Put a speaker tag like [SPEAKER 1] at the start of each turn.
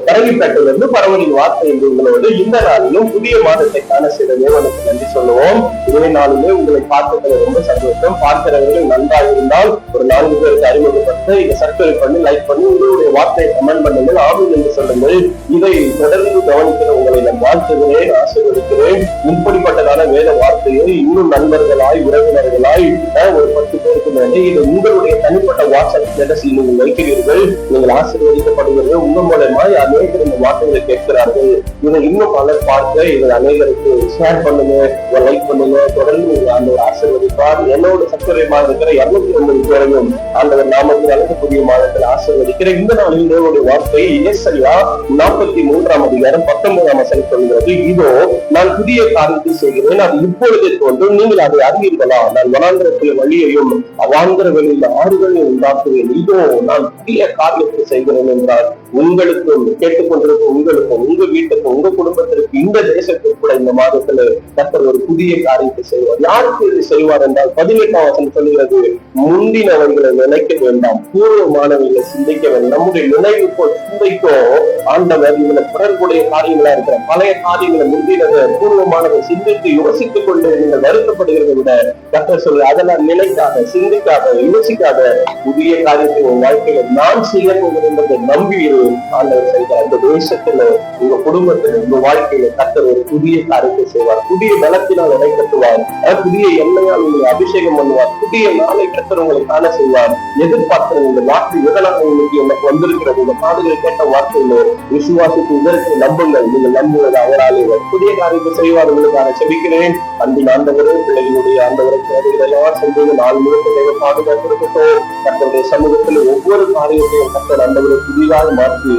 [SPEAKER 1] பரவிப்பட்டிலிருந்து பரவலின் வார்த்தை என்று உங்களோடு இந்த நாளிலும் புதிய மாதத்தை காண செய்த தேவனுக்கு நன்றி சொல்லுவோம். இதே நாளிலே உங்களை பார்க்கிறது ரொம்ப சந்தோஷம். பார்க்கிறவர்கள் நன்றாக இருந்தால் ஒரு 4 பேருக்கு அறிமுகப்படுத்த இதை சப்ஸ்கிரைப் பண்ணி லைக் பண்ணி உங்களுடைய வார்த்தையை கமெண்ட் பண்ணுங்கள், ஆமீன் என்று சொல்லுங்கள். இதை தொடர்ந்து கவனிக்கிற உங்களை நான் வாழ்த்துகிறேன், ஆசீர்வதிக்கிறேன். இப்படிப்பட்டதான வேத வார்த்தையை இன்னும் நண்பர்களாய் உறவினர்களாய் ஒரு 10 பேருக்கு மேலே இது உங்களுடைய தனிப்பட்ட வாட்ஸ்அப் ஸ்டேட்டஸில் நீங்கள் வைக்கிறீர்கள். நீங்கள் ஆசீர்வதிக்கப்படுகிறது. உங்க மூலமாய் அநேகர் இந்த வார்த்தைகளை கேட்கிறார்கள். இதை இன்னும் பலர் பார்க்க இதை அநேகருக்கு ஷேர் பண்ணுங்க, லைக் பண்ணுங்க. தொடர்ந்து ஆண்டவர் ஆசீர்வதிப்பார். என்னோட சக்கரமாக இருக்கிற 250 பேரையும் ஆண்டவர் நாமத்தில் அழைக்கக்கூடிய மாதத்தில் ஆசீர்வதிக்கிற இந்த நாளில் தேவனுடைய வார்த்தை ஏசாயா 43ஆம் அதிகாரம் 19ஆம் வசனம் சொல்கிறது, இதோ நான் புதிய காரியத்தை செய்கிறேன், அது இப்பொழுதே தோன்றும், நீங்கள் அதை அறிவீர்களா? நான் வனாந்திரத்தில் வழியையும் அவாந்திர வெளியில் ஆறுகளையும் உண்டாக்குவேன். இதோ நான் புதிய காரியத்தை செய்கிறேன் என்றால் உங்களுக்கும் கேட்டுக்கொண்டிருக்கும் உங்களுக்கும் உங்க வீட்டுக்கும் உங்க குடும்பத்திற்கு இந்த தேசத்திற்கு கூட இந்த மாதத்துல கர்த்தர் ஒரு புதிய காரியத்தை செய்வார். யாருக்கு இது செய்வார் என்றால் 18ஆம் வசனம் சொல்கிறது, முந்தினவர்களை நினைக்க வேண்டாம், பூர்வமானவர்களை சிந்திக்க வேண்டாம். நம்முடைய நினைவுக்கோ சிந்தைக்கோ ஆண்டவர் இதுல தொடர்புடைய காரியங்களா இருக்கிற பழைய காரியங்களை முந்தினதை பூர்வமானதை சிந்தித்து யோசித்துக் கொண்டு நீங்கள் வருத்தப்படுகிறதை விட கர்த்தர் சொல்லு அதெல்லாம் நினைக்காத, சிந்திக்காத, யோசிக்காத, புதிய காரியத்தை உங்க வாழ்க்கையில நான் செய்ய போகிறேன் என்பதை நம்பி ஆண்டவர் செய்தார். அந்த தேசத்துல உங்க குடும்பத்துல உங்க வாழ்க்கையில கர்த்தர் ஒரு புதிய காரியத்தை செய்வார். புதிய பலத்தினால் உடை கட்டுவார். புதிய எண்ணெயால் உங்களை அபிஷேகம் பண்ணுவார். புதிய நாளை கர்த்தர் உங்களை காண செய்வார். எதிர்பார்க்கிற இந்த வார்த்தை எதனால உங்களுக்கு எனக்கு வந்திருக்கிறது, இந்த பாடுகள் கேட்ட வார்த்தையில விசுவாசித்து இதற்கு நம்புங்கள். நீங்கள் நம்புவது அவரால் புதிய காரியத்தை செய்வார். உங்களுக்கான செபிக்கிறேன். அன்பின் ஆண்டவரே, பிள்ளைகளுடைய ஆண்டவரை தேவைகளெல்லாம் செஞ்சது நாள் முழுக்க பாதுகாத்திருக்கட்டும். கர்த்தருடைய சமூகத்தில் ஒவ்வொரு காரியத்தையும் கர்த்தர் ஆண்டவரை புதிதாக மாற்றி